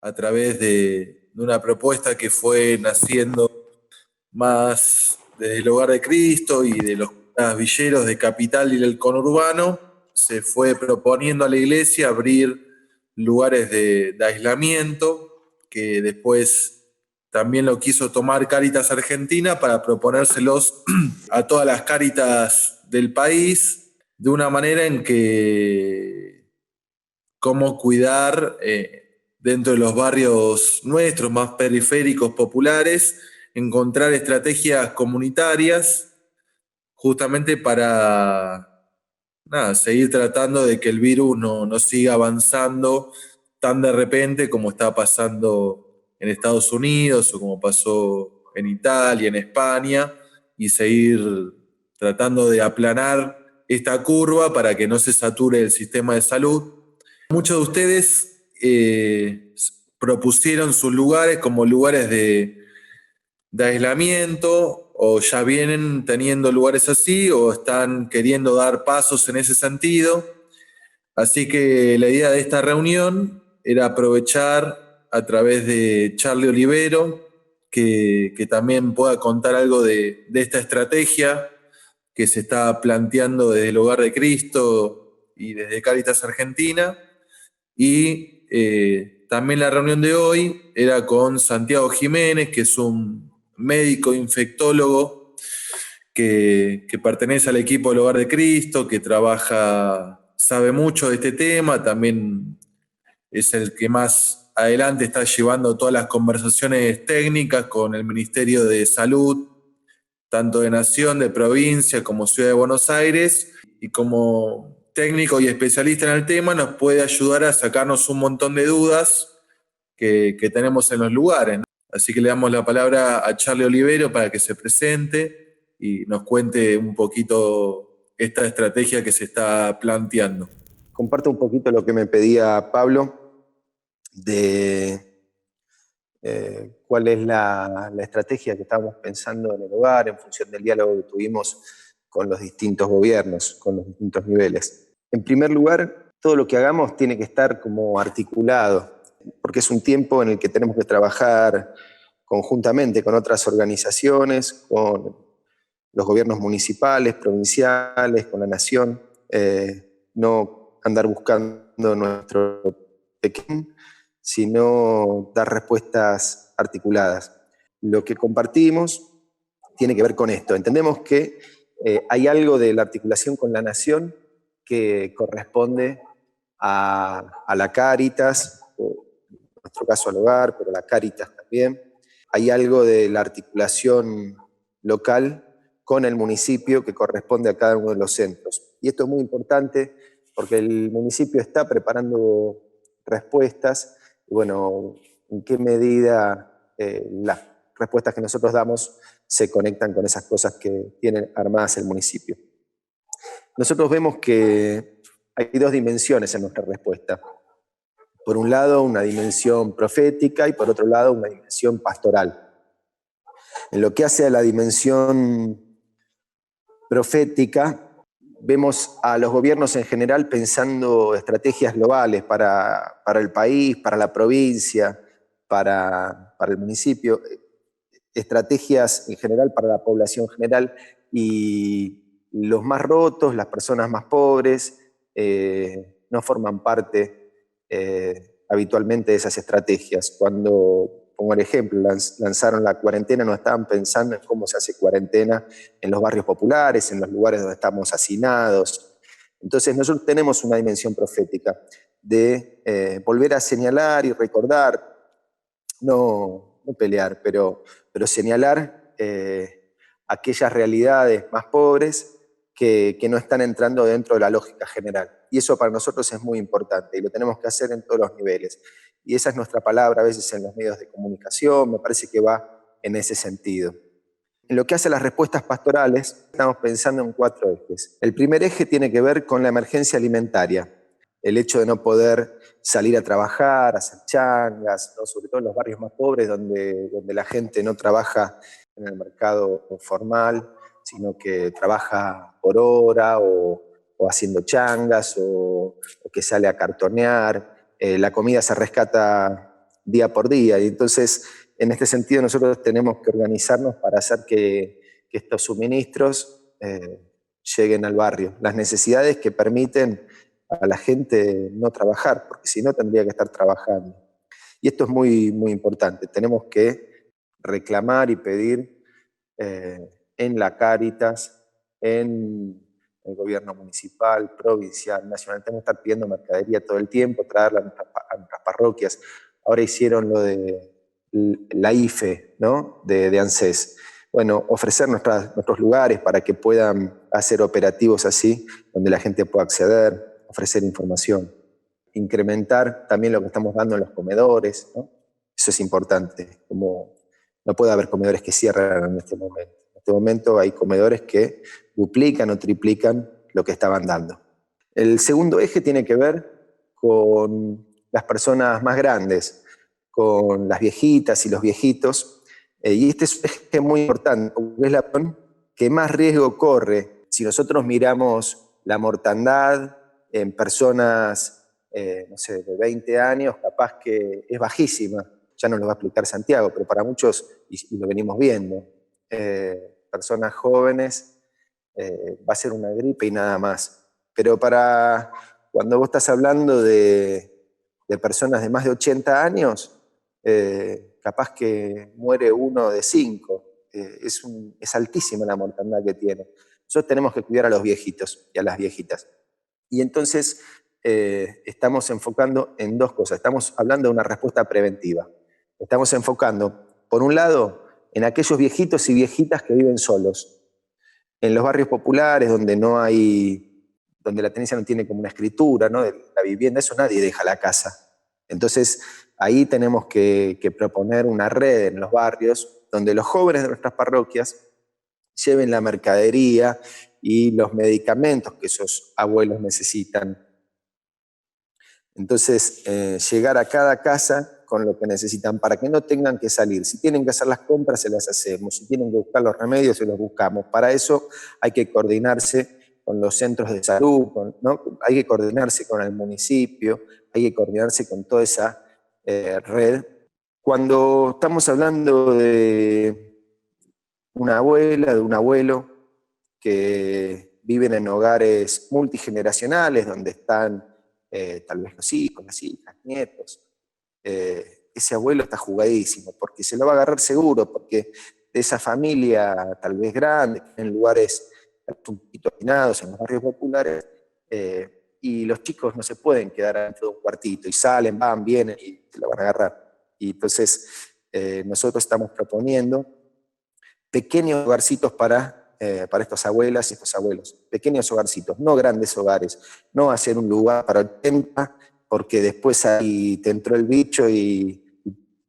a través de una propuesta que fue naciendo más desde el Hogar de Cristo y de los villeros de Capital y del conurbano, se fue proponiendo a la iglesia abrir lugares de aislamiento, que después también lo quiso tomar Cáritas Argentina para proponérselos a todas las Cáritas del país, de una manera en que cómo cuidar dentro de los barrios nuestros, más periféricos, populares, encontrar estrategias comunitarias justamente para seguir tratando de que el virus no siga avanzando tan de repente como está pasando en Estados Unidos o como pasó en Italia, en España, y seguir tratando de aplanar esta curva para que no se sature el sistema de salud. Muchos de ustedes propusieron sus lugares como lugares de aislamiento, o ya vienen teniendo lugares así, o están queriendo dar pasos en ese sentido. Así que la idea de esta reunión era aprovechar a través de Charlie Olivero, que también pueda contar algo de esta estrategia que se está planteando desde el Hogar de Cristo y desde Cáritas Argentina. Y también la reunión de hoy era con Santiago Jiménez, que es un médico infectólogo que pertenece al equipo del Hogar de Cristo, que sabe mucho de este tema, también es el que más adelante está llevando todas las conversaciones técnicas con el Ministerio de Salud, tanto de Nación, de provincia, como Ciudad de Buenos Aires, y como técnico y especialista en el tema nos puede ayudar a sacarnos un montón de dudas que tenemos en los lugares, ¿no? Así que le damos la palabra a Charlie Olivero para que se presente y nos cuente un poquito esta estrategia que se está planteando. Comparto un poquito lo que me pedía Pablo de cuál es la estrategia que estábamos pensando en el hogar en función del diálogo que tuvimos con los distintos gobiernos, con los distintos niveles. En primer lugar, todo lo que hagamos tiene que estar como articulado, porque es un tiempo en el que tenemos que trabajar conjuntamente con otras organizaciones, con los gobiernos municipales, provinciales, con la nación, no andar buscando nuestro pequeño, sino dar respuestas articuladas. Lo que compartimos tiene que ver con esto. Entendemos que hay algo de la articulación con la nación que corresponde a la Cáritas, o en nuestro caso al hogar, pero a la Cáritas también. Hay algo de la articulación local con el municipio que corresponde a cada uno de los centros. Y esto es muy importante porque el municipio está preparando respuestas, y bueno, en qué medida las respuestas que nosotros damos se conectan con esas cosas que tiene armadas el municipio. Nosotros vemos que hay dos dimensiones en nuestra respuesta. Por un lado, una dimensión profética y por otro lado, una dimensión pastoral. En lo que hace a la dimensión profética, vemos a los gobiernos en general pensando estrategias globales para el país, para la provincia, para el municipio, estrategias en general para la población general, y los más rotos, las personas más pobres, no forman parte habitualmente de esas estrategias. Cuando, pongo el ejemplo, lanzaron la cuarentena, no estaban pensando en cómo se hace cuarentena en los barrios populares, en los lugares donde estamos hacinados. Entonces nosotros tenemos una dimensión profética de volver a señalar y recordar, no pelear, pero señalar aquellas realidades más pobres que no están entrando dentro de la lógica general. Y eso para nosotros es muy importante y lo tenemos que hacer en todos los niveles. Y esa es nuestra palabra a veces en los medios de comunicación, me parece que va en ese sentido. En lo que hace a las respuestas pastorales, estamos pensando en 4 ejes. El primer eje tiene que ver con la emergencia alimentaria. El hecho de no poder salir a trabajar, hacer changas, ¿no? Sobre todo en los barrios más pobres donde la gente no trabaja en el mercado formal, sino que trabaja por hora o haciendo changas o que sale a cartonear. La comida se rescata día por día. Y entonces, en este sentido, nosotros tenemos que organizarnos para hacer que estos suministros lleguen al barrio. Las necesidades que permiten a la gente no trabajar, porque si no tendría que estar trabajando. Y esto es muy, muy importante. Tenemos que reclamar y pedir en la Cáritas, en el gobierno municipal, provincial, nacional. Tenemos que estar pidiendo mercadería todo el tiempo, traerla a nuestras parroquias. Ahora hicieron lo de la IFE, ¿no? de ANSES. Bueno, ofrecer nuestros lugares para que puedan hacer operativos así, donde la gente pueda acceder, ofrecer información. Incrementar también lo que estamos dando en los comedores, ¿no? Eso es importante. Como no puede haber comedores que cierran en este momento. En este momento hay comedores que duplican o triplican lo que estaban dando. El segundo eje tiene que ver con las personas más grandes, con las viejitas y los viejitos. Y este es un eje muy importante, porque es la que más riesgo corre. Si nosotros miramos la mortandad en personas, no sé, de 20 años, capaz que es bajísima. Ya nos lo va a explicar Santiago, pero para muchos, y lo venimos viendo, personas jóvenes, va a ser una gripe y nada más. Pero cuando vos estás hablando de personas de más de 80 años, capaz que muere 1 de 5. Es altísima la mortandad que tiene. Nosotros tenemos que cuidar a los viejitos y a las viejitas. Y entonces estamos enfocando en 2 cosas. Estamos hablando de una respuesta preventiva. Estamos enfocando, por un lado, en aquellos viejitos y viejitas que viven solos. En los barrios populares donde la tenencia no tiene como una escritura, ¿no? De la vivienda, eso nadie deja la casa. Entonces, ahí tenemos que proponer una red en los barrios donde los jóvenes de nuestras parroquias lleven la mercadería y los medicamentos que esos abuelos necesitan. Entonces, llegar a cada casa con lo que necesitan para que no tengan que salir. Si tienen que hacer las compras, se las hacemos. Si tienen que buscar los remedios, se los buscamos. Para eso hay que coordinarse con los centros de salud, ¿no? Hay que coordinarse con el municipio, hay que coordinarse con toda esa red. Cuando estamos hablando de una abuela, de un abuelo que viven en hogares multigeneracionales, donde están tal vez los hijos, las hijas, nietos, ese abuelo está jugadísimo, porque se lo va a agarrar seguro, porque de esa familia tal vez grande, en lugares un poquito hacinados, en los barrios populares, y los chicos no se pueden quedar dentro de un cuartito, y salen, van, vienen, y se lo van a agarrar. Y entonces nosotros estamos proponiendo pequeños hogarcitos para estas abuelas y estos abuelos, pequeños hogarcitos, no grandes hogares, no hacer un lugar para 80, porque después ahí te entró el bicho y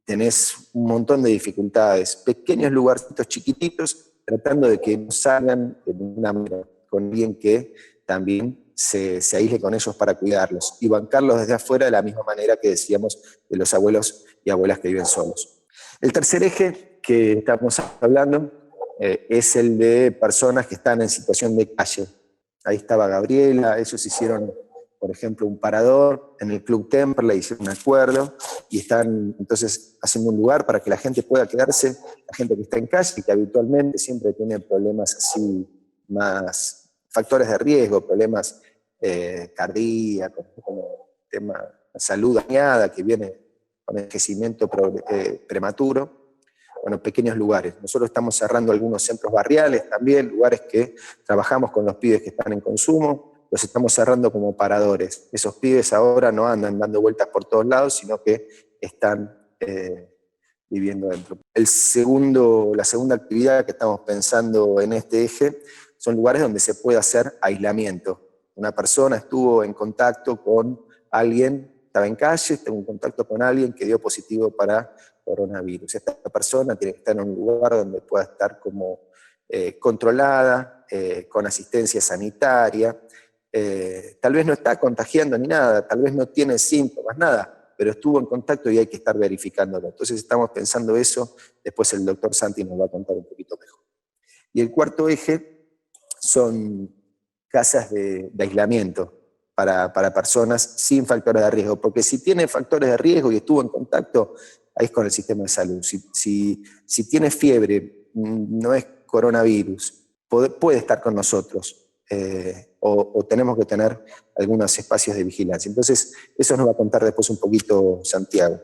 tenés un montón de dificultades. Pequeños lugarcitos chiquititos, tratando de que no salgan de ninguna manera, con alguien que también se aísle con ellos para cuidarlos y bancarlos desde afuera de la misma manera que decíamos de los abuelos y abuelas que viven solos. El tercer eje que estamos hablando es el de personas que están en situación de calle. Ahí estaba Gabriela, ellos hicieron, por ejemplo, un parador en el Club Temperley, hicieron un acuerdo y están entonces haciendo un lugar para que la gente pueda quedarse, la gente que está en calle y que habitualmente siempre tiene problemas así, más factores de riesgo, problemas cardíacos, como tema de salud dañada que viene con envejecimiento prematuro. Bueno, pequeños lugares. Nosotros estamos cerrando algunos centros barriales también, lugares que trabajamos con los pibes que están en consumo, los estamos cerrando como paradores. Esos pibes ahora no andan dando vueltas por todos lados, sino que están viviendo dentro. La segunda actividad que estamos pensando en este eje son lugares donde se puede hacer aislamiento. Una persona estuvo en contacto con alguien, estaba en calle, estuvo en contacto con alguien que dio positivo para coronavirus. Esta persona tiene que estar en un lugar donde pueda estar como controlada, con asistencia sanitaria. Tal vez no está contagiando ni nada, tal vez no tiene síntomas, nada, pero estuvo en contacto y hay que estar verificándolo. Entonces estamos pensando eso, después el doctor Santi nos va a contar un poquito mejor. Y el cuarto eje son casas de aislamiento para personas sin factores de riesgo, porque si tiene factores de riesgo y estuvo en contacto, ahí es con el sistema de salud. Si tiene fiebre, no es coronavirus, puede estar con nosotros, o tenemos que tener algunos espacios de vigilancia. Entonces, eso nos va a contar después un poquito Santiago.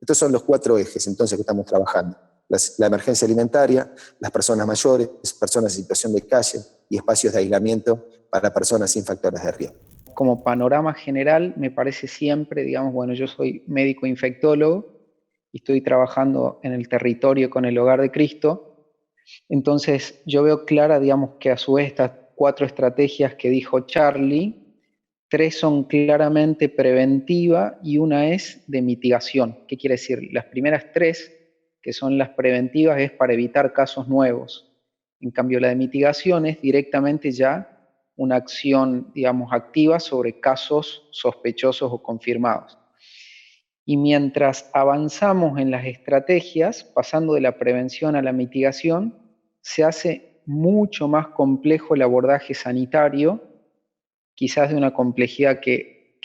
Estos son los 4 ejes entonces que estamos trabajando. La emergencia alimentaria, las personas mayores, personas en situación de calle y espacios de aislamiento para personas sin factores de riesgo. Como panorama general, me parece siempre, digamos, bueno, yo soy médico infectólogo y estoy trabajando en el territorio con el Hogar de Cristo. Entonces, yo veo clara, digamos, que a su vez estas 4 estrategias que dijo Charlie, 3 son claramente preventiva y una es de mitigación. ¿Qué quiere decir? Las primeras 3, que son las preventivas, es para evitar casos nuevos. En cambio, la de mitigación es directamente ya una acción, digamos, activa sobre casos sospechosos o confirmados. Y mientras avanzamos en las estrategias, pasando de la prevención a la mitigación, se hace mucho más complejo el abordaje sanitario, quizás de una complejidad que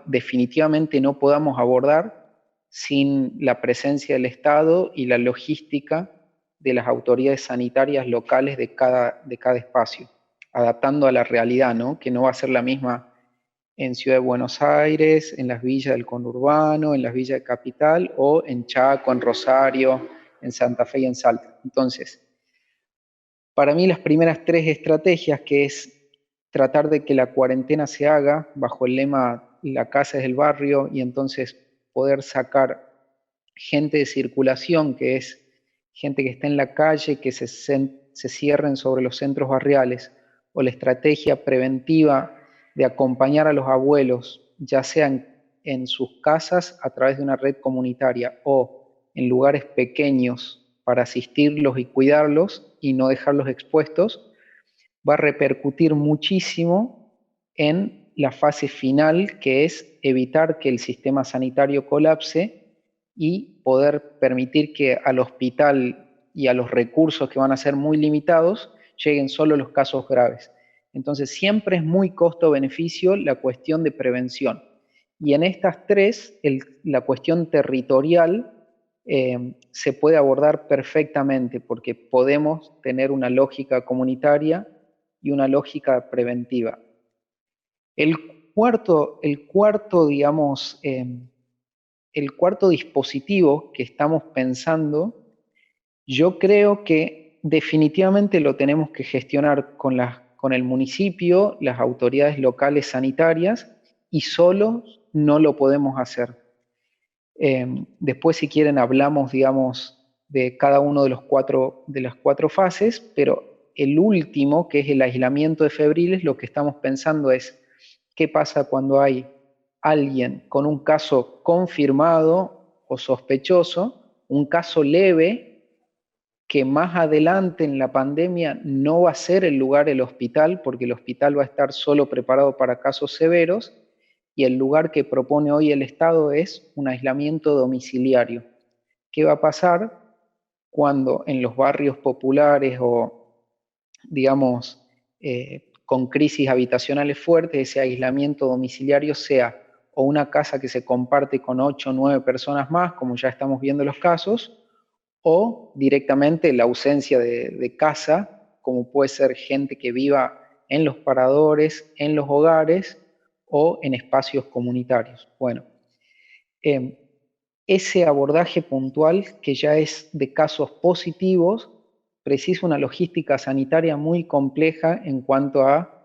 definitivamente no podamos abordar sin la presencia del Estado y la logística de las autoridades sanitarias locales de cada espacio, adaptando a la realidad, ¿no? Que no va a ser la misma en Ciudad de Buenos Aires, en las villas del conurbano, en las villas de Capital, o en Chaco, en Rosario, en Santa Fe y en Salta. Entonces, para mí las primeras 3 estrategias, que es tratar de que la cuarentena se haga bajo el lema "la casa es el barrio", y entonces poder sacar gente de circulación, que es gente que está en la calle, que se cierren sobre los centros barriales, o la estrategia preventiva de acompañar a los abuelos, ya sean en sus casas a través de una red comunitaria o en lugares pequeños para asistirlos y cuidarlos y no dejarlos expuestos, va a repercutir muchísimo en la fase final, que es evitar que el sistema sanitario colapse y poder permitir que al hospital y a los recursos, que van a ser muy limitados, lleguen solo los casos graves. Entonces siempre es muy costo-beneficio la cuestión de prevención. Y en estas 3, la cuestión territorial se puede abordar perfectamente, porque podemos tener una lógica comunitaria y una lógica preventiva. Digamos, el cuarto dispositivo que estamos pensando, yo creo que definitivamente lo tenemos que gestionar con el municipio, las autoridades locales sanitarias, y solos no lo podemos hacer. Después, si quieren, hablamos, digamos, de cada uno de las 4 fases, pero el último, que es el aislamiento de febriles, lo que estamos pensando es qué pasa cuando hay alguien con un caso confirmado o sospechoso, un caso leve, que más adelante en la pandemia no va a ser el lugar el hospital, porque el hospital va a estar solo preparado para casos severos, y el lugar que propone hoy el Estado es un aislamiento domiciliario. ¿Qué va a pasar cuando en los barrios populares o, digamos, con crisis habitacionales fuertes, ese aislamiento domiciliario sea o una casa que se comparte con 8 o 9 personas más, como ya estamos viendo los casos, o directamente la ausencia de casa, como puede ser gente que viva en los paradores, en los hogares o en espacios comunitarios? Bueno, ese abordaje puntual, que ya es de casos positivos, precisa una logística sanitaria muy compleja en cuanto a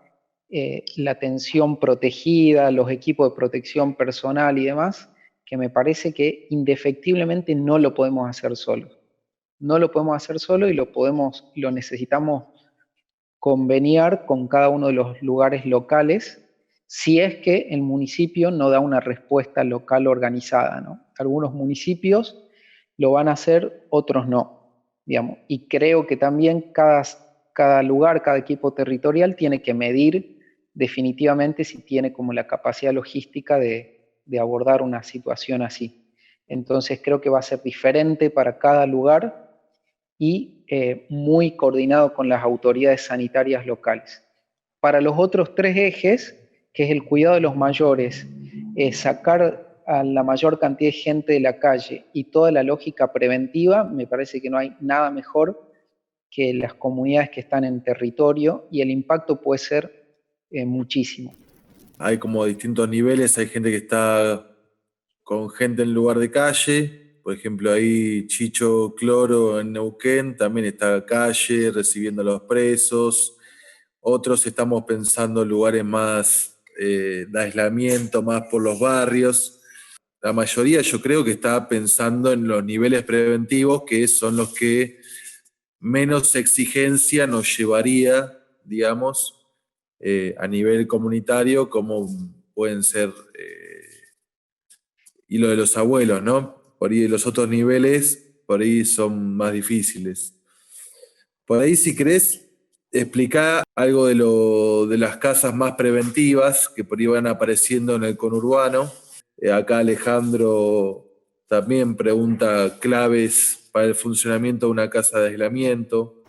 la atención protegida, los equipos de protección personal y demás, que me parece que indefectiblemente no lo podemos hacer solos. No lo podemos hacer solo y lo necesitamos conveniar con cada uno de los lugares locales, si es que el municipio no da una respuesta local organizada, ¿no? Algunos municipios lo van a hacer, otros no, digamos. Y creo que también cada lugar, cada equipo territorial tiene que medir definitivamente si tiene como la capacidad logística de abordar una situación así. Entonces creo que va a ser diferente para cada lugar y muy coordinado con las autoridades sanitarias locales. Para los otros 3 ejes, que es el cuidado de los mayores, sacar a la mayor cantidad de gente de la calle y toda la lógica preventiva, me parece que no hay nada mejor que las comunidades que están en territorio, y el impacto puede ser muchísimo. Hay como distintos niveles, hay gente que está con gente en lugar de calle, por ejemplo ahí Chicho Cloro en Neuquén también está calle recibiendo a los presos, otros estamos pensando en lugares más de aislamiento, más por los barrios. La mayoría yo creo que está pensando en los niveles preventivos, que son los que menos exigencia nos llevaría, digamos, a nivel comunitario, como pueden ser, y lo de los abuelos, ¿no? Por ahí los otros niveles, por ahí son más difíciles. Por ahí, si querés, explicar algo de las casas más preventivas que por ahí van apareciendo en el conurbano. Acá Alejandro también pregunta claves para el funcionamiento de una casa de aislamiento.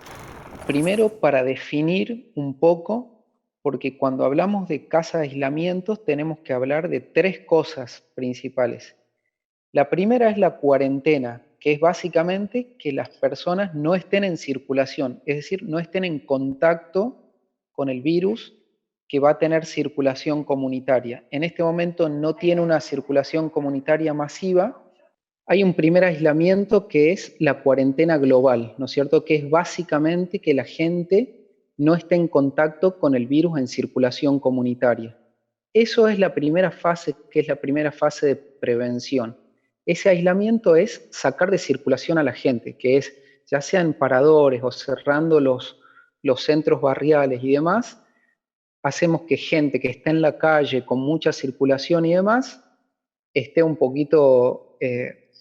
Primero, para definir un poco, porque cuando hablamos de casa de aislamientos tenemos que hablar de tres cosas principales. La primera es la cuarentena, que es básicamente que las personas no estén en circulación, es decir, no estén en contacto con el virus que va a tener circulación comunitaria. En este momento no tiene una circulación comunitaria masiva. Hay un primer aislamiento que es la cuarentena global, ¿no es cierto? Que es básicamente que la gente no esté en contacto con el virus en circulación comunitaria. Eso es la primera fase, que es la primera fase de prevención. Ese aislamiento es sacar de circulación a la gente, que es ya sea en paradores o cerrando los centros barriales y demás, hacemos que gente que está en la calle con mucha circulación y demás esté un poquito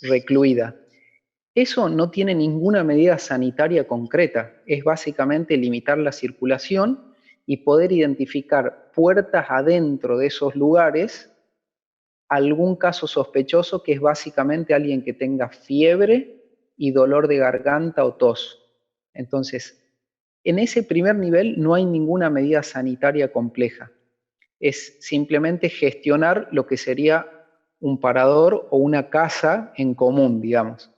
recluida. Eso no tiene ninguna medida sanitaria concreta, es básicamente limitar la circulación y poder identificar puertas adentro de esos lugares algún caso sospechoso, que es básicamente alguien que tenga fiebre y dolor de garganta o tos. Entonces, en ese primer nivel no hay ninguna medida sanitaria compleja. Es simplemente gestionar lo que sería un parador o una casa en común, digamos.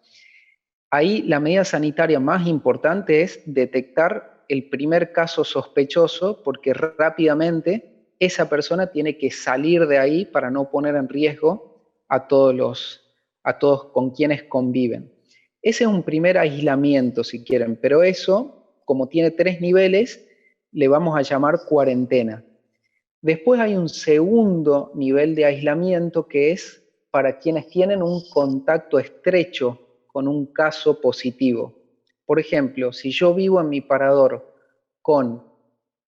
Ahí la medida sanitaria más importante es detectar el primer caso sospechoso, porque rápidamente esa persona tiene que salir de ahí para no poner en riesgo a todos con quienes conviven. Ese es un primer aislamiento, si quieren, pero eso, como tiene tres niveles, le vamos a llamar cuarentena. Después hay un segundo nivel de aislamiento, que es para quienes tienen un contacto estrecho con un caso positivo. Por ejemplo, si yo vivo en mi parador con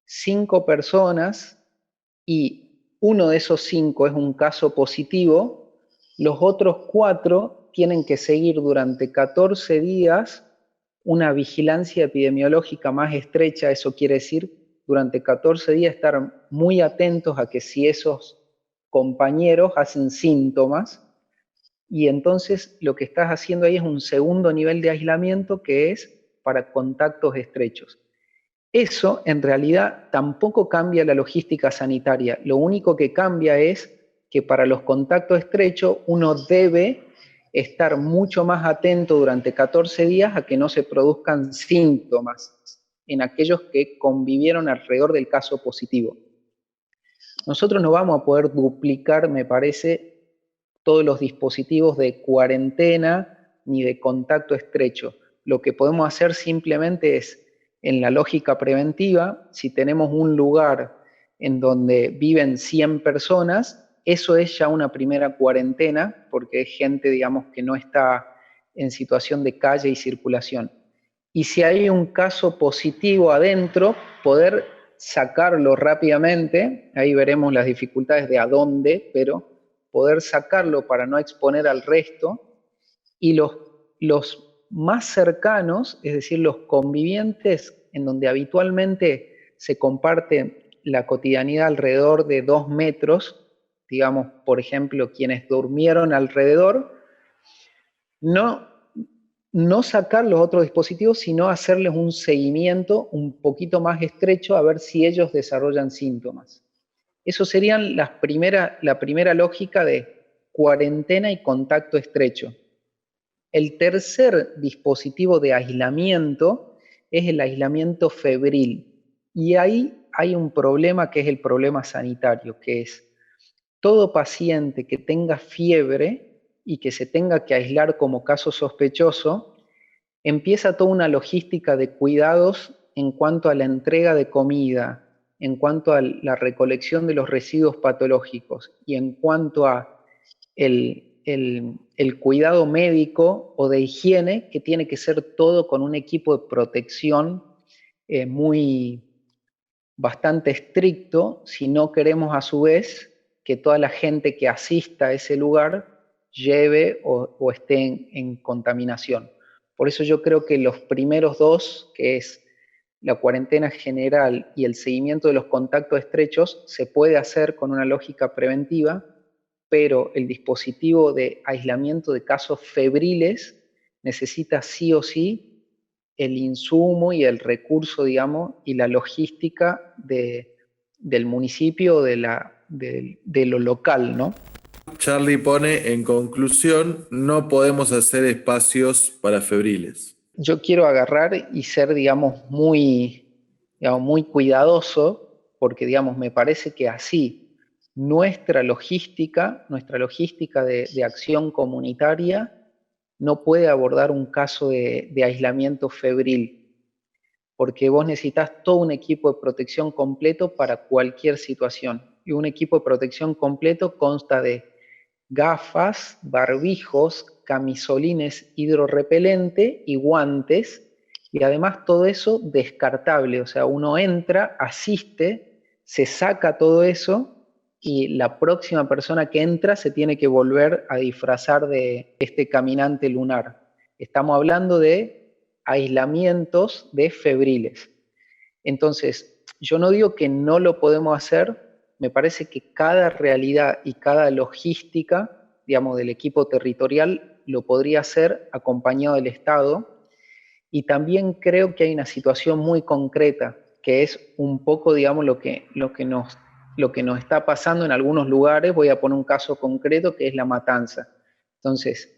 5 personas y uno de esos 5 es un caso positivo, los otros 4 tienen que seguir durante 14 días una vigilancia epidemiológica más estrecha. Eso quiere decir durante 14 días estar muy atentos a que si esos compañeros hacen síntomas, y entonces lo que estás haciendo ahí es un segundo nivel de aislamiento, que es para contactos estrechos. Eso en realidad tampoco cambia la logística sanitaria. Lo único que cambia es que para los contactos estrechos uno debe estar mucho más atento durante 14 días a que no se produzcan síntomas en aquellos que convivieron alrededor del caso positivo. Nosotros no vamos a poder duplicar, me parece, todos los dispositivos de cuarentena ni de contacto estrecho. Lo que podemos hacer simplemente es, en la lógica preventiva, si tenemos un lugar en donde viven 100 personas, eso es ya una primera cuarentena, porque es gente, digamos, que no está en situación de calle y circulación. Y si hay un caso positivo adentro, poder sacarlo rápidamente, ahí veremos las dificultades de a dónde, pero poder sacarlo para no exponer al resto, y los más cercanos, es decir, los convivientes en donde habitualmente se comparte la cotidianidad alrededor de 2 metros, digamos, por ejemplo, quienes durmieron alrededor, no sacar los otros dispositivos, sino hacerles un seguimiento un poquito más estrecho a ver si ellos desarrollan síntomas. Eso serían la primera lógica de cuarentena y contacto estrecho. El tercer dispositivo de aislamiento es el aislamiento febril. Y ahí hay un problema que es el problema sanitario, que es todo paciente que tenga fiebre y que se tenga que aislar como caso sospechoso, empieza toda una logística de cuidados en cuanto a la entrega de comida, en cuanto a la recolección de los residuos patológicos y en cuanto a el cuidado médico o de higiene, que tiene que ser todo con un equipo de protección bastante estricto, si no queremos a su vez que toda la gente que asista a ese lugar lleve o esté en contaminación. Por eso yo creo que los primeros dos, que es la cuarentena general y el seguimiento de los contactos estrechos, se puede hacer con una lógica preventiva, pero el dispositivo de aislamiento de casos febriles necesita sí o sí el insumo y el recurso, digamos, y la logística del municipio, de lo local, ¿no? Charlie pone en conclusión, no podemos hacer espacios para febriles. Yo quiero agarrar y ser, digamos, muy cuidadoso, porque, digamos, me parece que así nuestra logística de acción comunitaria no puede abordar un caso de aislamiento febril, porque vos necesitas todo un equipo de protección completo para cualquier situación. Y un equipo de protección completo consta de gafas, barbijos, camisolines hidrorrepelente y guantes, y además todo eso descartable, o sea, uno entra, asiste, se saca todo eso y la próxima persona que entra se tiene que volver a disfrazar de este caminante lunar. Estamos hablando de aislamientos de febriles. Entonces, yo no digo que no lo podemos hacer, me parece que cada realidad y cada logística, digamos, del equipo territorial lo podría hacer acompañado del Estado. Y también creo que hay una situación muy concreta, que es un poco, digamos, lo que nos está pasando en algunos lugares. Voy a poner un caso concreto, que es La Matanza. Entonces,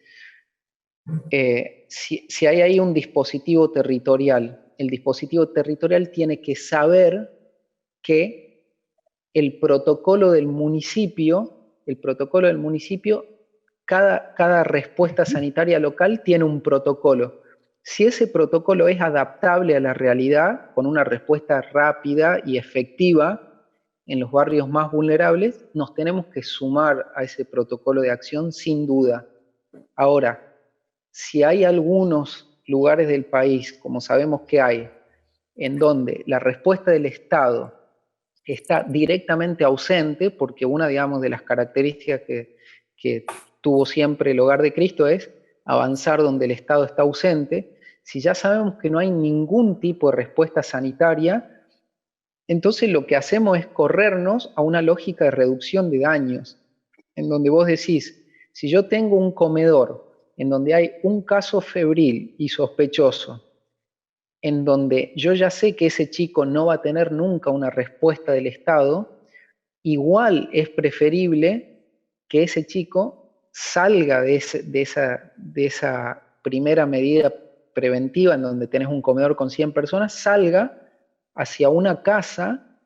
si hay ahí un dispositivo territorial, el dispositivo territorial tiene que saber que el protocolo del municipio, cada respuesta sanitaria local tiene un protocolo. Si ese protocolo es adaptable a la realidad, con una respuesta rápida y efectiva en los barrios más vulnerables, nos tenemos que sumar a ese protocolo de acción sin duda. Ahora, si hay algunos lugares del país, como sabemos que hay, en donde la respuesta del Estado está directamente ausente, porque una, digamos, de las características que tuvo siempre el Hogar de Cristo es avanzar donde el Estado está ausente. Si ya sabemos que no hay ningún tipo de respuesta sanitaria, entonces lo que hacemos es corrernos a una lógica de reducción de daños, en donde vos decís, si yo tengo un comedor en donde hay un caso febril y sospechoso, en donde yo ya sé que ese chico no va a tener nunca una respuesta del Estado, igual es preferible que ese chico salga de esa primera medida preventiva en donde tenés un comedor con 100 personas, salga hacia una casa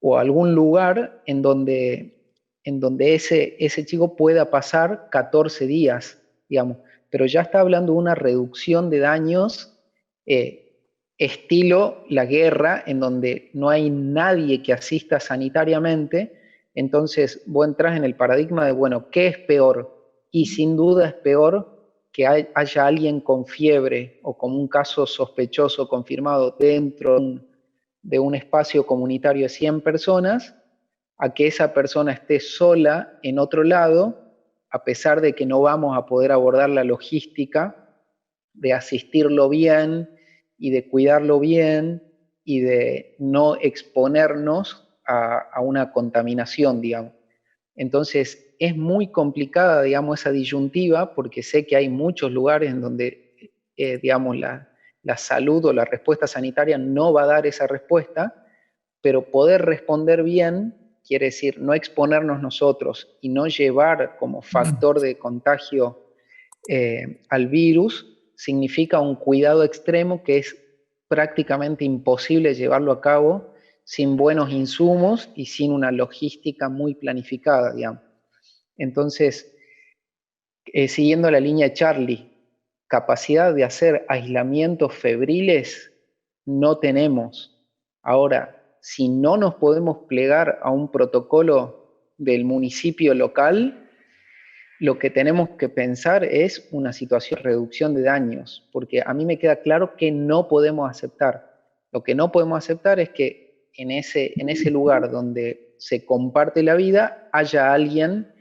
o algún lugar en donde ese chico pueda pasar 14 días, digamos, pero ya está hablando de una reducción de daños estilo la guerra, en donde no hay nadie que asista sanitariamente. Entonces vos entras en el paradigma de, bueno, ¿qué es peor? Y sin duda es peor que haya alguien con fiebre o con un caso sospechoso confirmado dentro de un espacio comunitario de 100 personas, a que esa persona esté sola en otro lado, a pesar de que no vamos a poder abordar la logística de asistirlo bien y de cuidarlo bien y de no exponernos a una contaminación, digamos. Entonces, es muy complicada, digamos, esa disyuntiva, porque sé que hay muchos lugares en donde, digamos, la salud o la respuesta sanitaria no va a dar esa respuesta, pero poder responder bien quiere decir no exponernos nosotros y no llevar como factor de contagio al virus, significa un cuidado extremo que es prácticamente imposible llevarlo a cabo sin buenos insumos y sin una logística muy planificada, digamos. Entonces, siguiendo la línea de Charlie, capacidad de hacer aislamientos febriles no tenemos. Ahora, si no nos podemos plegar a un protocolo del municipio local, lo que tenemos que pensar es una situación de reducción de daños, porque a mí me queda claro que no podemos aceptar. Lo que no podemos aceptar es que en ese lugar donde se comparte la vida haya alguien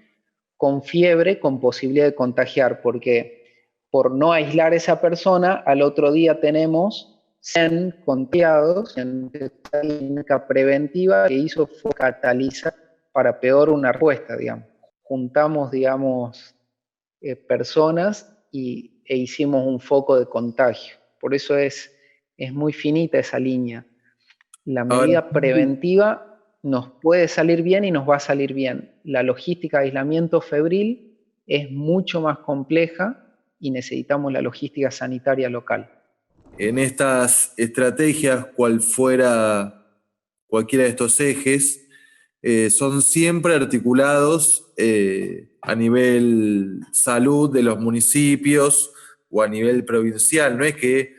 con fiebre, con posibilidad de contagiar, porque por no aislar a esa persona, al otro día tenemos 100 contagiados, en esta técnica preventiva que hizo fue catalizar para peor una respuesta, digamos. Juntamos, digamos, personas e hicimos un foco de contagio. Por eso es muy finita esa línea. La medida preventiva nos puede salir bien y nos va a salir bien. La logística de aislamiento febril es mucho más compleja y necesitamos la logística sanitaria local. En estas estrategias, cual fuera cualquiera de estos ejes, son siempre articulados a nivel salud de los municipios o a nivel provincial. No es que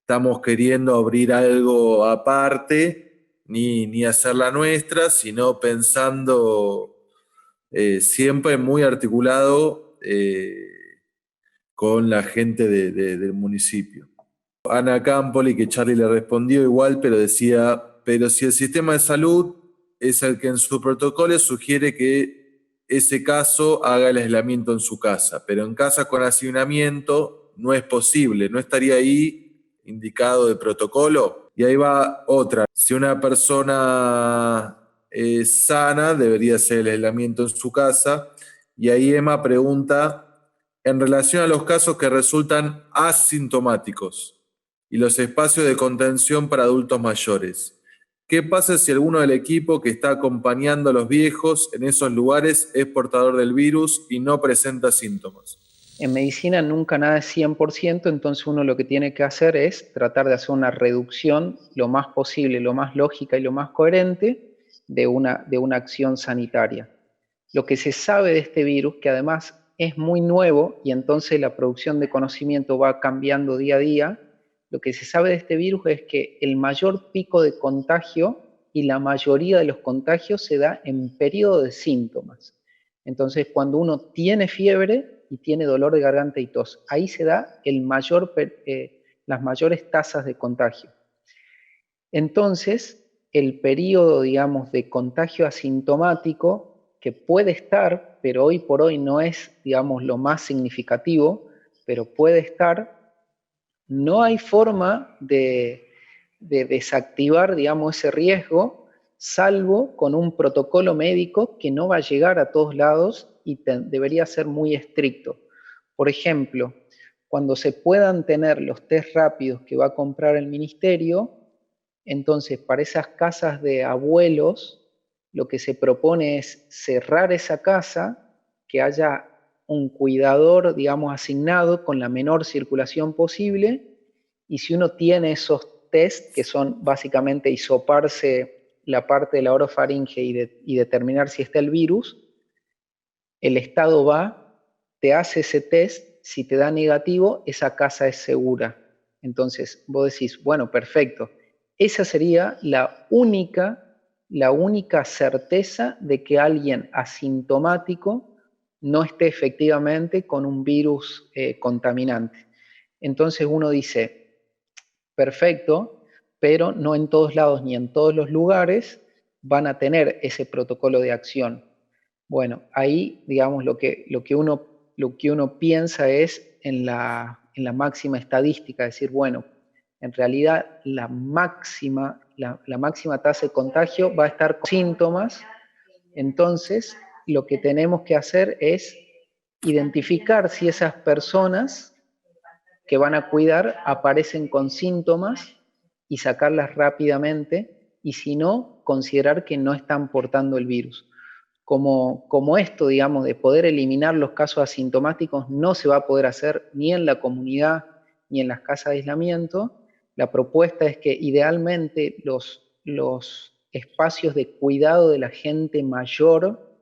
estamos queriendo abrir algo aparte ni hacer la nuestra, sino pensando siempre muy articulado con la gente del municipio. Ana Campoli, que Charlie le respondió igual, pero decía, pero si el sistema de salud es el que en su protocolo sugiere que ese caso haga el aislamiento en su casa, pero en casa con hacinamiento no es posible, ¿no estaría ahí indicado de protocolo? Y ahí va otra, si una persona es sana, debería ser el aislamiento en su casa, y ahí Emma pregunta, en relación a los casos que resultan asintomáticos y los espacios de contención para adultos mayores. ¿Qué pasa si alguno del equipo que está acompañando a los viejos en esos lugares es portador del virus y no presenta síntomas? En medicina nunca nada es 100%, entonces uno lo que tiene que hacer es tratar de hacer una reducción lo más posible, lo más lógica y lo más coherente de una acción sanitaria. Lo que se sabe de este virus, que además es muy nuevo y entonces la producción de conocimiento va cambiando día a día, lo que se sabe de este virus es que el mayor pico de contagio y la mayoría de los contagios se da en periodo de síntomas. Entonces, cuando uno tiene fiebre y tiene dolor de garganta y tos, ahí se da las mayores tasas de contagio. Entonces, el periodo, digamos, de contagio asintomático, que puede estar, pero hoy por hoy no es, digamos, lo más significativo, pero puede estar, no hay forma de desactivar, digamos, ese riesgo, salvo con un protocolo médico que no va a llegar a todos lados y debería ser muy estricto. Por ejemplo, cuando se puedan tener los test rápidos que va a comprar el ministerio, entonces para esas casas de abuelos, lo que se propone es cerrar esa casa, que haya un cuidador, digamos, asignado con la menor circulación posible, y si uno tiene esos test, que son básicamente hisoparse la parte de la orofaringe y determinar si está el virus, el Estado va, te hace ese test, si te da negativo, esa casa es segura. Entonces vos decís, bueno, perfecto, esa sería la única certeza de que alguien asintomático no esté efectivamente con un virus contaminante. Entonces uno dice, perfecto, pero no en todos lados ni en todos los lugares van a tener ese protocolo de acción. Bueno, ahí, digamos, lo que uno piensa es en la máxima estadística, es decir, bueno, en realidad la máxima tasa de contagio va a estar con síntomas, entonces lo que tenemos que hacer es identificar si esas personas que van a cuidar aparecen con síntomas y sacarlas rápidamente y si no, considerar que no están portando el virus. Como esto, digamos, de poder eliminar los casos asintomáticos no se va a poder hacer ni en la comunidad ni en las casas de aislamiento, la propuesta es que idealmente los espacios de cuidado de la gente mayor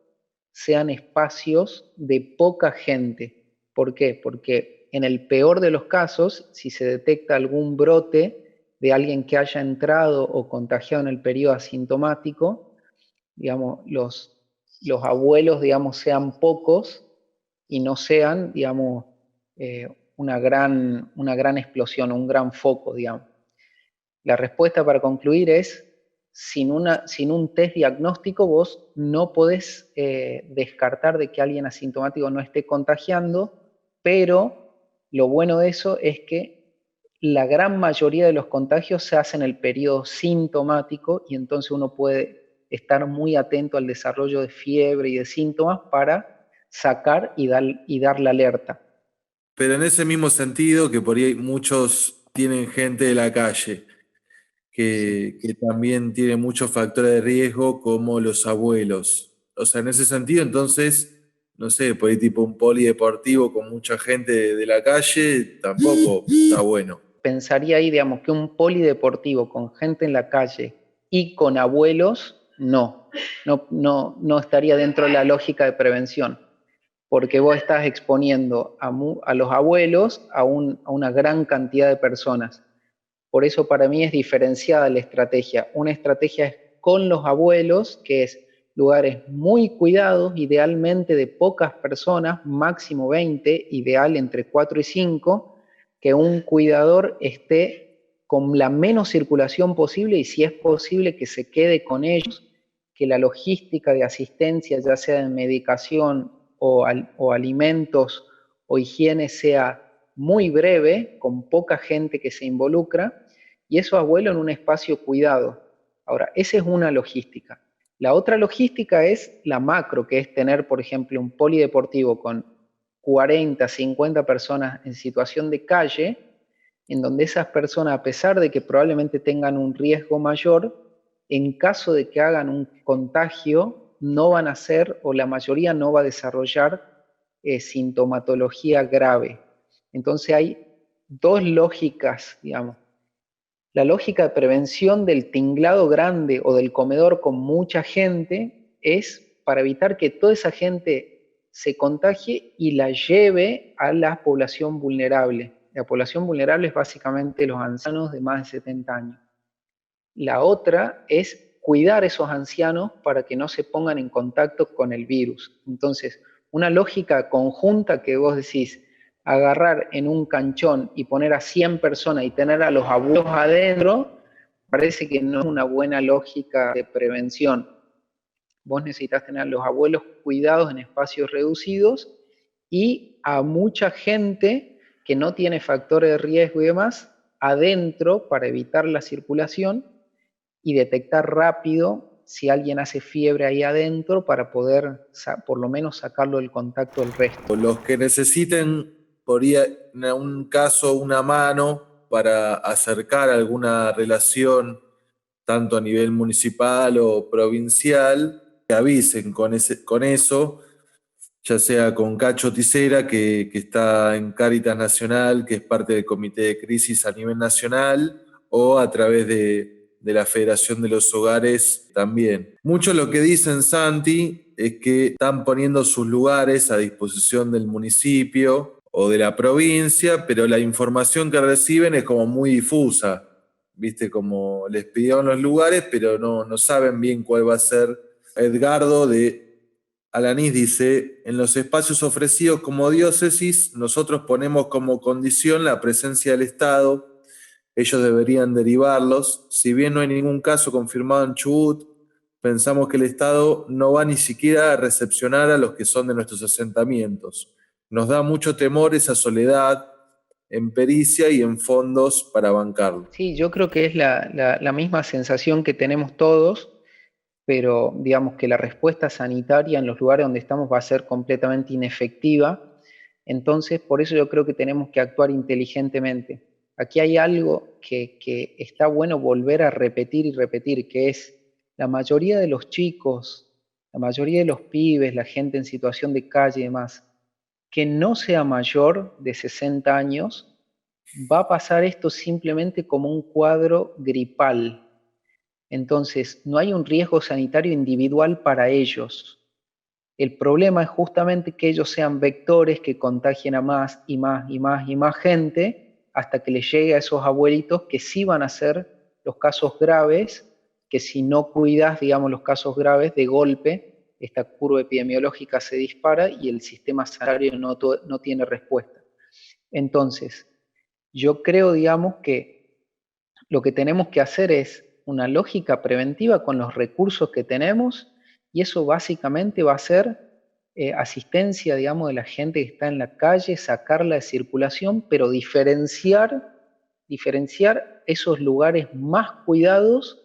sean espacios de poca gente. ¿Por qué? Porque en el peor de los casos, si se detecta algún brote de alguien que haya entrado o contagiado en el periodo asintomático, digamos, los abuelos, digamos, sean pocos y no sean, digamos, una gran explosión, un gran foco, digamos. La respuesta para concluir es, sin un test diagnóstico vos no podés descartar de que alguien asintomático no esté contagiando, pero lo bueno de eso es que la gran mayoría de los contagios se hacen en el periodo sintomático y entonces uno puede estar muy atento al desarrollo de fiebre y de síntomas para sacar y dar la alerta. Pero en ese mismo sentido, que por ahí muchos tienen gente de la calle, que también tiene muchos factores de riesgo, como los abuelos. O sea, en ese sentido, entonces, no sé, por ahí tipo un polideportivo con mucha gente de la calle, tampoco está bueno. Pensaría ahí, digamos, que un polideportivo con gente en la calle y con abuelos, no estaría dentro de la lógica de prevención, porque vos estás exponiendo a los abuelos a una gran cantidad de personas. Por eso para mí es diferenciada la estrategia. Una estrategia es con los abuelos, que es lugares muy cuidados, idealmente de pocas personas, máximo 20, ideal entre 4 y 5, que un cuidador esté con la menos circulación posible y si es posible que se quede con ellos, que la logística de asistencia, ya sea de medicación o alimentos o higiene, sea muy breve, con poca gente que se involucra, y esos abuelos en un espacio cuidado. Ahora, esa es una logística. La otra logística es la macro, que es tener, por ejemplo, un polideportivo con 40, 50 personas en situación de calle, en donde esas personas, a pesar de que probablemente tengan un riesgo mayor, en caso de que hagan un contagio, no van a ser, o la mayoría no va a desarrollar sintomatología grave. Entonces hay dos lógicas, digamos. La lógica de prevención del tinglado grande o del comedor con mucha gente es para evitar que toda esa gente se contagie y la lleve a la población vulnerable. La población vulnerable es básicamente los ancianos de más de 70 años. La otra es cuidar a esos ancianos para que no se pongan en contacto con el virus. Entonces, una lógica conjunta que vos decís, agarrar en un canchón y poner a 100 personas y tener a los abuelos adentro, parece que no es una buena lógica de prevención. Vos necesitas tener a los abuelos cuidados en espacios reducidos y a mucha gente que no tiene factores de riesgo y demás adentro para evitar la circulación y detectar rápido si alguien hace fiebre ahí adentro para poder por lo menos sacarlo del contacto del resto. Los que necesiten, por ahí, en un caso, una mano para acercar alguna relación, tanto a nivel municipal o provincial, que avisen con eso, ya sea con Cacho Ticera, que está en Cáritas Nacional, que es parte del Comité de Crisis a nivel nacional, o a través de la Federación de los Hogares también. Mucho lo que dicen, Santi, es que están poniendo sus lugares a disposición del municipio o de la provincia, pero la información que reciben es como muy difusa, ¿viste? Como les pidieron los lugares, pero no saben bien cuál va a ser. Edgardo de Alanís dice, en los espacios ofrecidos como diócesis, nosotros ponemos como condición la presencia del Estado. Ellos deberían derivarlos. Si bien no hay ningún caso confirmado en Chubut, pensamos que el Estado no va ni siquiera a recepcionar a los que son de nuestros asentamientos. Nos da mucho temor esa soledad en pericia y en fondos para bancarlo. Sí, yo creo que es la misma sensación que tenemos todos, pero digamos que la respuesta sanitaria en los lugares donde estamos va a ser completamente inefectiva. Entonces, por eso yo creo que tenemos que actuar inteligentemente. aquí hay algo que está bueno volver a repetir y repetir, que es la mayoría de los chicos, la mayoría de los pibes, la gente en situación de calle y demás, que no sea mayor de 60 años, va a pasar esto simplemente como un cuadro gripal. Entonces, no hay un riesgo sanitario individual para ellos. El problema es justamente que ellos sean vectores que contagien a más y más y más y más gente hasta que les llegue a esos abuelitos que sí van a ser los casos graves, que si no cuidas, digamos, los casos graves, de golpe, esta curva epidemiológica se dispara y el sistema sanitario no tiene respuesta. Entonces, yo creo, digamos, que lo que tenemos que hacer es una lógica preventiva con los recursos que tenemos y eso básicamente va a ser asistencia, digamos, de la gente que está en la calle, sacarla de circulación, pero diferenciar esos lugares más cuidados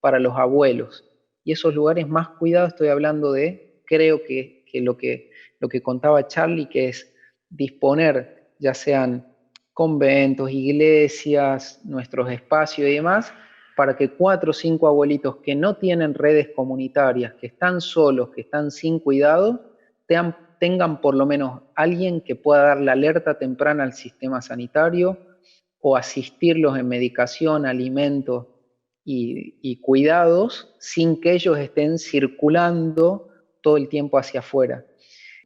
para los abuelos. Y esos lugares más cuidados estoy hablando de, creo que lo que contaba Charlie, que es disponer, ya sean conventos, iglesias, nuestros espacios y demás, para que 4 o 5 abuelitos que no tienen redes comunitarias, que están solos, que están sin cuidado, tengan por lo menos alguien que pueda dar la alerta temprana al sistema sanitario o asistirlos en medicación, alimentos y cuidados sin que ellos estén circulando todo el tiempo hacia afuera.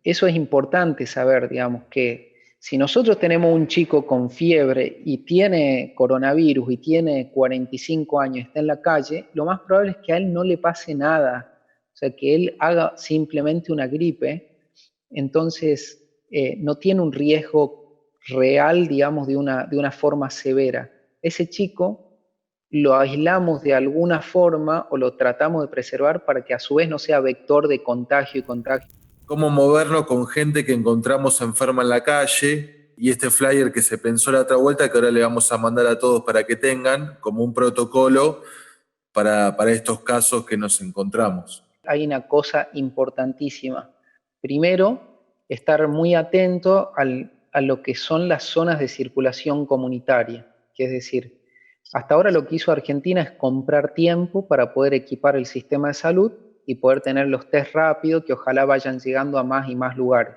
Eso es importante saber, digamos, que si nosotros tenemos un chico con fiebre y tiene coronavirus y tiene 45 años y está en la calle, lo más probable es que a él no le pase nada, o sea, que él haga simplemente una gripe, entonces no tiene un riesgo real, digamos, de una forma severa. Ese chico lo aislamos de alguna forma o lo tratamos de preservar para que a su vez no sea vector de contagio y contagio. Cómo movernos con gente que encontramos enferma en la calle y este flyer que se pensó la otra vuelta que ahora le vamos a mandar a todos para que tengan como un protocolo para estos casos que nos encontramos. Hay una cosa importantísima. Primero, estar muy atento a lo que son las zonas de circulación comunitaria, que es decir, hasta ahora lo que hizo Argentina es comprar tiempo para poder equipar el sistema de salud y poder tener los test rápidos que ojalá vayan llegando a más y más lugares.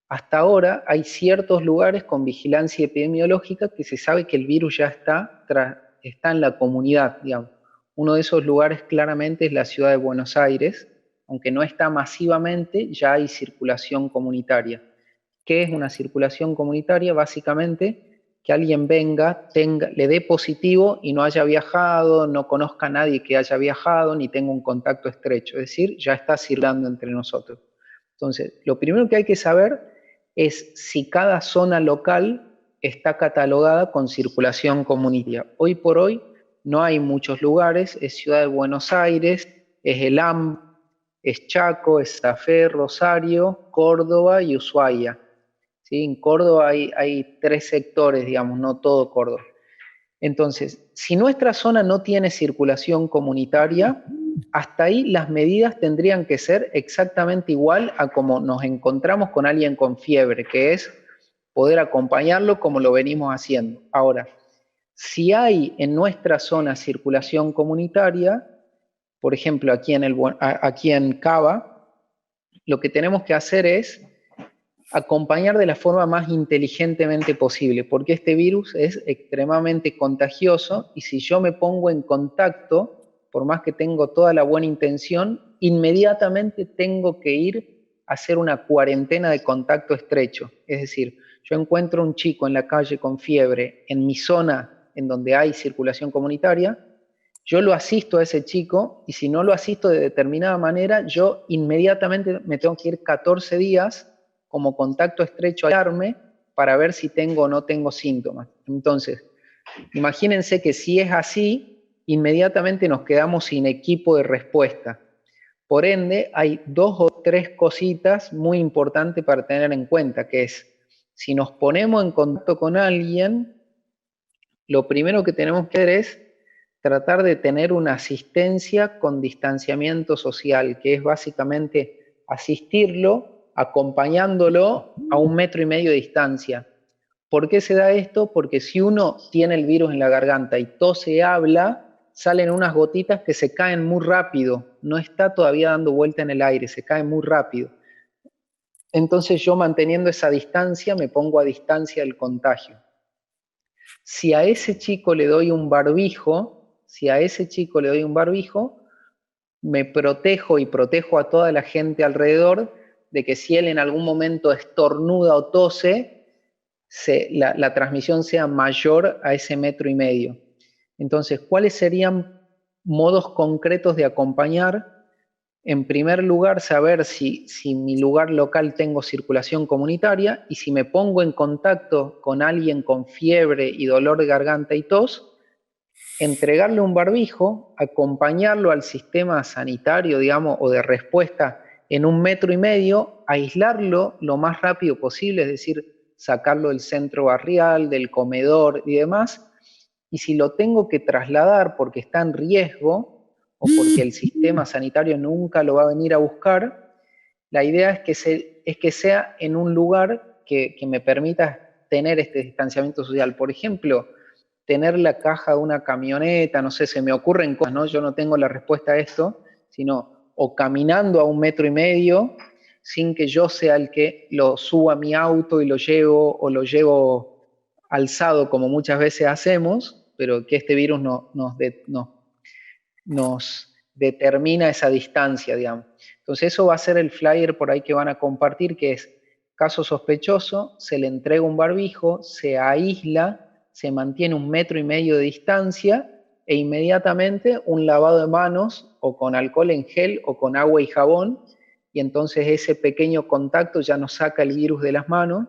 Hasta ahora hay ciertos lugares con vigilancia epidemiológica que se sabe que el virus ya está en la comunidad, digamos. Uno de esos lugares claramente es la ciudad de Buenos Aires, aunque no está masivamente, ya hay circulación comunitaria. ¿Qué es una circulación comunitaria? Básicamente que alguien venga, le dé positivo y no haya viajado, no conozca a nadie que haya viajado, ni tenga un contacto estrecho, es decir, ya está circulando entre nosotros. Entonces, lo primero que hay que saber es si cada zona local está catalogada con circulación comunitaria. Hoy por hoy no hay muchos lugares, es Ciudad de Buenos Aires, es el AM, es Chaco, es Santa Fe, Rosario, Córdoba y Ushuaia. ¿Sí? En Córdoba hay 3 sectores, digamos, no todo Córdoba. Entonces, si nuestra zona no tiene circulación comunitaria, hasta ahí las medidas tendrían que ser exactamente igual a como nos encontramos con alguien con fiebre, que es poder acompañarlo como lo venimos haciendo. Ahora, si hay en nuestra zona circulación comunitaria, por ejemplo, aquí en Cava, lo que tenemos que hacer es acompañar de la forma más inteligentemente posible, porque este virus es extremadamente contagioso y si yo me pongo en contacto, por más que tengo toda la buena intención, inmediatamente tengo que ir a hacer una cuarentena de contacto estrecho. Es decir, yo encuentro un chico en la calle con fiebre en mi zona en donde hay circulación comunitaria, yo lo asisto a ese chico y si no lo asisto de determinada manera, yo inmediatamente me tengo que ir 14 días como contacto estrecho a aislarme para ver si tengo o no tengo síntomas. Entonces, imagínense que si es así, inmediatamente nos quedamos sin equipo de respuesta. Por ende, hay 2 o 3 cositas muy importantes para tener en cuenta, que es, si nos ponemos en contacto con alguien, lo primero que tenemos que hacer es tratar de tener una asistencia con distanciamiento social, que es básicamente asistirlo acompañándolo a 1,5 metros de distancia. ¿Por qué se da esto? Porque si uno tiene el virus en la garganta y tose y habla, salen unas gotitas que se caen muy rápido, no está todavía dando vuelta en el aire, se cae muy rápido. Entonces yo, manteniendo esa distancia, me pongo a distancia del contagio. Si a ese chico le doy un barbijo, me protejo y protejo a toda la gente alrededor de que si él en algún momento estornuda o tose, la transmisión sea mayor a ese 1,5 metros. Entonces, ¿cuáles serían modos concretos de acompañar? En primer lugar, saber si mi lugar local tengo circulación comunitaria, y si me pongo en contacto con alguien con fiebre y dolor de garganta y tos, entregarle un barbijo, acompañarlo al sistema sanitario, digamos, o de respuesta en 1,5 metros, aislarlo lo más rápido posible, es decir, sacarlo del centro barrial, del comedor y demás. Y si lo tengo que trasladar porque está en riesgo o porque el sistema sanitario nunca lo va a venir a buscar, la idea es que sea en un lugar que me permita tener este distanciamiento social. Por ejemplo, tener la caja de una camioneta, no sé, se me ocurren cosas, ¿no? Yo no tengo la respuesta a esto, sino o caminando a 1,5 metros sin que yo sea el que lo suba a mi auto y lo llevo, o lo llevo alzado como muchas veces hacemos, pero que este virus nos determina esa distancia, digamos. Entonces eso va a ser el flyer por ahí que van a compartir, que es: caso sospechoso, se le entrega un barbijo, se aísla, se mantiene 1,5 metros de distancia, e inmediatamente un lavado de manos, o con alcohol en gel o con agua y jabón, y entonces ese pequeño contacto ya nos saca el virus de las manos,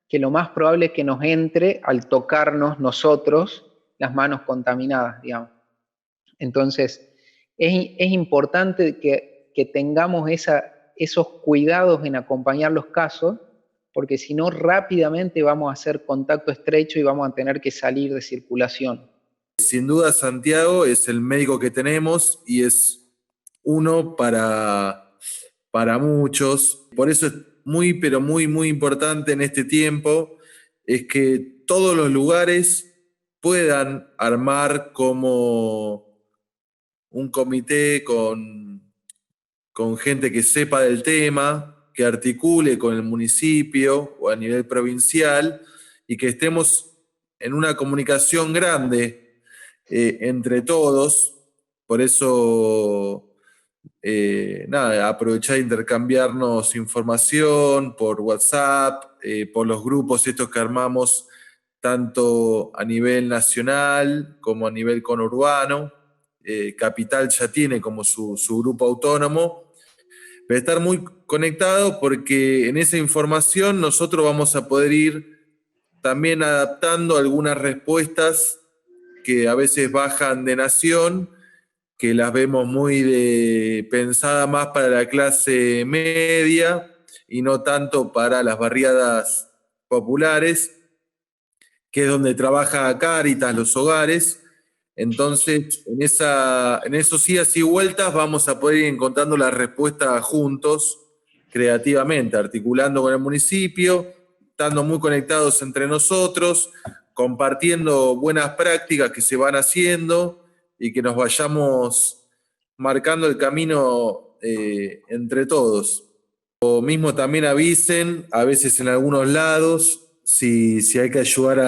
que lo más probable es que nos entre al tocarnos nosotros las manos contaminadas, digamos. Entonces, es importante que tengamos esos cuidados en acompañar los casos, porque si no, rápidamente vamos a hacer contacto estrecho y vamos a tener que salir de circulación. Sin duda, Santiago es el médico que tenemos y es uno para muchos. Por eso es muy, pero muy, muy importante en este tiempo es que todos los lugares puedan armar como un comité con gente que sepa del tema, que articule con el municipio o a nivel provincial, y que estemos en una comunicación grande entre todos. Por eso, aprovechar de intercambiarnos información por WhatsApp, por los grupos estos que armamos tanto a nivel nacional como a nivel conurbano. Capital ya tiene como su grupo autónomo, pero estar muy conectado, porque en esa información nosotros vamos a poder ir también adaptando algunas respuestas que a veces bajan de nación, que las vemos muy pensada más para la clase media y no tanto para las barriadas populares, que es donde trabaja Cáritas, los hogares. Entonces, en esos idas y vueltas vamos a poder ir encontrando la respuesta juntos, creativamente, articulando con el municipio, estando muy conectados entre nosotros, compartiendo buenas prácticas que se van haciendo y que nos vayamos marcando el camino entre todos. O mismo también avisen, a veces en algunos lados, si hay que ayudar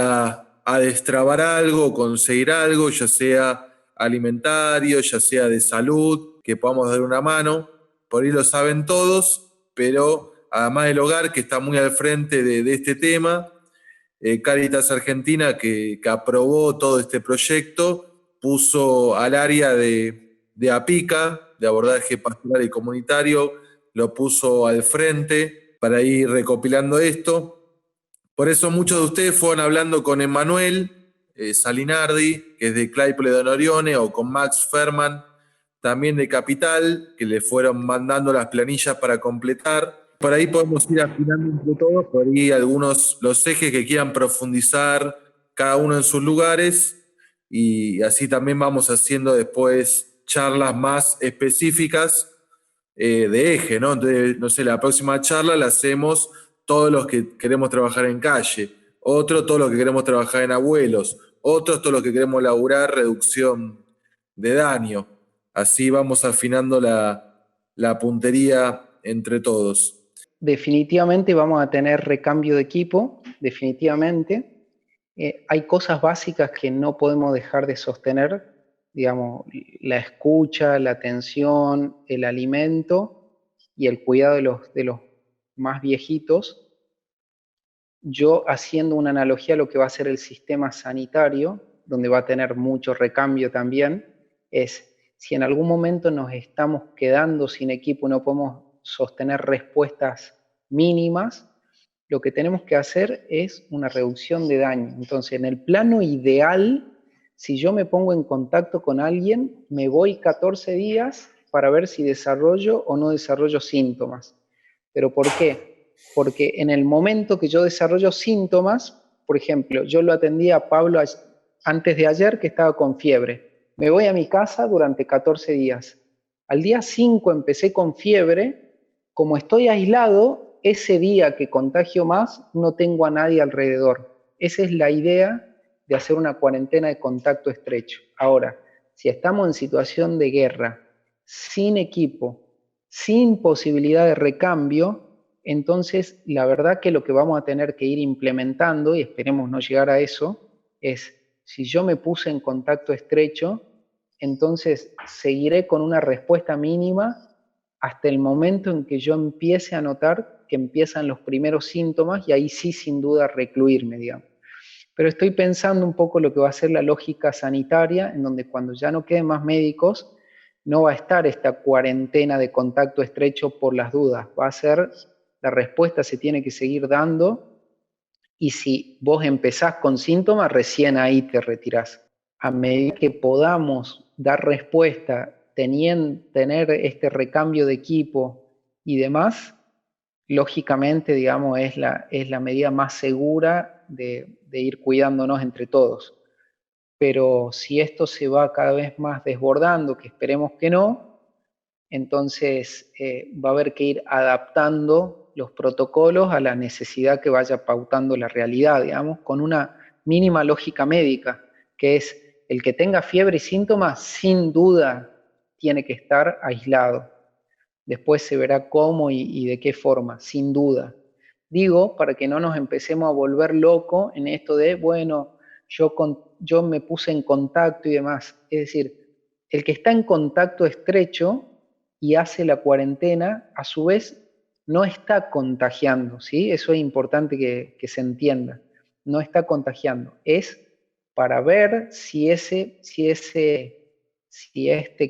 a destrabar algo, conseguir algo, ya sea alimentario, ya sea de salud, que podamos dar una mano. Por ahí lo saben todos, pero además del hogar, que está muy al frente de este tema, Cáritas Argentina, que aprobó todo este proyecto, puso al área de APICA, de abordaje pastoral y comunitario, lo puso al frente para ir recopilando esto. Por eso muchos de ustedes fueron hablando con Emanuel Salinardi, que es de Claypole de Norione, o con Max Ferman, también de Capital, que le fueron mandando las planillas para completar. Por ahí podemos ir afinando entre todos, por ahí los ejes que quieran profundizar cada uno en sus lugares, y así también vamos haciendo después charlas más específicas de eje, ¿no? Entonces, no sé, la próxima charla la hacemos todos los que queremos trabajar en calle, otro todo lo que queremos trabajar en abuelos, otros todo lo que queremos laburar reducción de daño. Así vamos afinando la puntería entre todos. Definitivamente vamos a tener recambio de equipo, definitivamente. Hay cosas básicas que no podemos dejar de sostener, digamos, la escucha, la atención, el alimento y el cuidado de los más viejitos. Yo haciendo una analogía a lo que va a ser el sistema sanitario, donde va a tener mucho recambio también, es si en algún momento nos estamos quedando sin equipo y no podemos sostener respuestas mínimas, lo que tenemos que hacer es una reducción de daño. Entonces, en el plano ideal, si yo me pongo en contacto con alguien, me voy 14 días para ver si desarrollo o no desarrollo síntomas. ¿Pero por qué? Porque en el momento que yo desarrollo síntomas, por ejemplo, yo lo atendí a Pablo antes de ayer que estaba con fiebre. Me voy a mi casa durante 14 días. Al día 5 empecé con fiebre. Como estoy aislado, ese día que contagio más, no tengo a nadie alrededor. Esa es la idea de hacer una cuarentena de contacto estrecho. Ahora, si estamos en situación de guerra, sin equipo, sin posibilidad de recambio, entonces la verdad que lo que vamos a tener que ir implementando, y esperemos no llegar a eso, es si yo me puse en contacto estrecho, entonces seguiré con una respuesta mínima hasta el momento en que yo empiece a notar que empiezan los primeros síntomas y ahí sí sin duda recluirme, digamos. Pero estoy pensando un poco lo que va a ser la lógica sanitaria, en donde cuando ya no queden más médicos, no va a estar esta cuarentena de contacto estrecho por las dudas. Va a ser, la respuesta se tiene que seguir dando y si vos empezás con síntomas, recién ahí te retirás. A medida que podamos dar respuesta, tener este recambio de equipo y demás, lógicamente, digamos, es la medida más segura de ir cuidándonos entre todos. Pero si esto se va cada vez más desbordando, que esperemos que no, entonces va a haber que ir adaptando los protocolos a la necesidad que vaya pautando la realidad, digamos, con una mínima lógica médica, que es el que tenga fiebre y síntomas, sin duda tiene que estar aislado. Después se verá cómo y de qué forma, sin duda. Digo, para que no nos empecemos a volver locos en esto de, bueno, yo me puse en contacto y demás. Es decir, el que está en contacto estrecho y hace la cuarentena, a su vez, no está contagiando, ¿sí? Eso es importante que se entienda. No está contagiando. Es para ver si este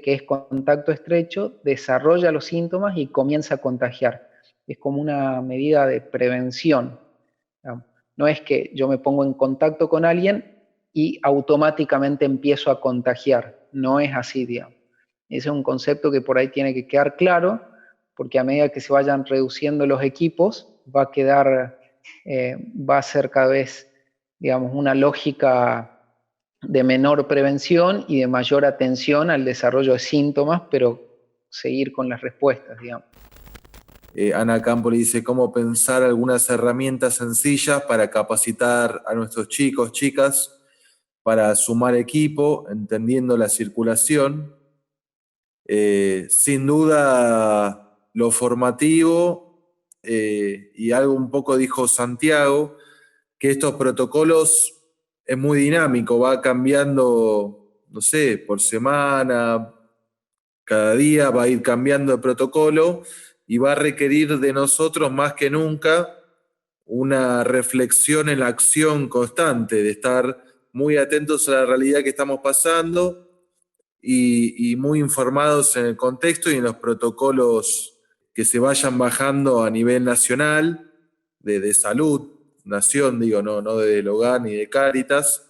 que es contacto estrecho desarrolla los síntomas y comienza a contagiar. Es como una medida de prevención. No es que yo me pongo en contacto con alguien y automáticamente empiezo a contagiar. No es así, digamos. Ese es un concepto que por ahí tiene que quedar claro, porque a medida que se vayan reduciendo los equipos, va a ser cada vez, digamos, una lógica de menor prevención y de mayor atención al desarrollo de síntomas, pero seguir con las respuestas, digamos. Ana Campoli dice cómo pensar algunas herramientas sencillas para capacitar a nuestros chicos, chicas, para sumar equipo, entendiendo la circulación. Sin duda, lo formativo, y algo un poco dijo Santiago, que estos protocolos es muy dinámico, va cambiando, no sé, por semana, cada día va a ir cambiando el protocolo y va a requerir de nosotros más que nunca una reflexión en la acción constante, de estar muy atentos a la realidad que estamos pasando y muy informados en el contexto y en los protocolos que se vayan bajando a nivel nacional, de salud, nación, digo, no del hogar ni de Cáritas,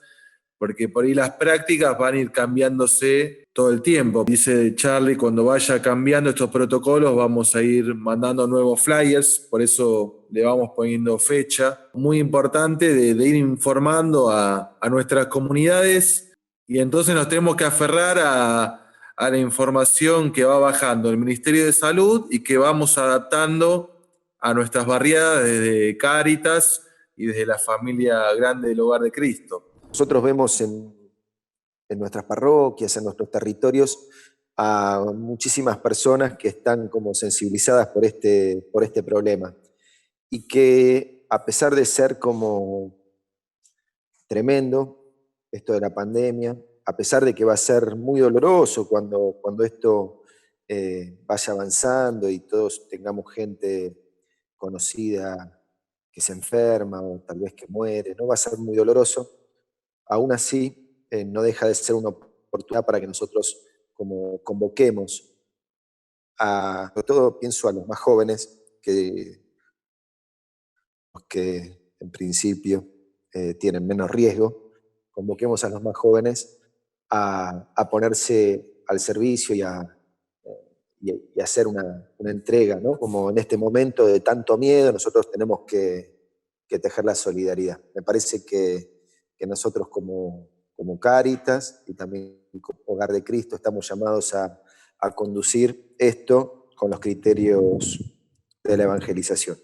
porque por ahí las prácticas van a ir cambiándose todo el tiempo. Dice Charlie, cuando vaya cambiando estos protocolos vamos a ir mandando nuevos flyers, por eso le vamos poniendo fecha. Muy importante de ir informando a nuestras comunidades y entonces nos tenemos que aferrar a la información que va bajando el Ministerio de Salud y que vamos adaptando a nuestras barriadas desde Cáritas y desde la familia grande del Hogar de Cristo. Nosotros vemos en nuestras parroquias, en nuestros territorios, a muchísimas personas que están como sensibilizadas por este problema y que, a pesar de ser como tremendo esto de la pandemia, a pesar de que va a ser muy doloroso cuando esto vaya avanzando y todos tengamos gente conocida que se enferma o tal vez que muere, no va a ser muy doloroso, aún así no deja de ser una oportunidad para que nosotros como convoquemos sobre todo pienso a los más jóvenes, que en principio tienen menos riesgo, convoquemos a los más jóvenes a ponerse al servicio y a hacer una entrega, ¿no? Como en este momento de tanto miedo, nosotros tenemos que tejer la solidaridad. Me parece que nosotros como Cáritas y también como Hogar de Cristo estamos llamados a conducir esto con los criterios de la evangelización.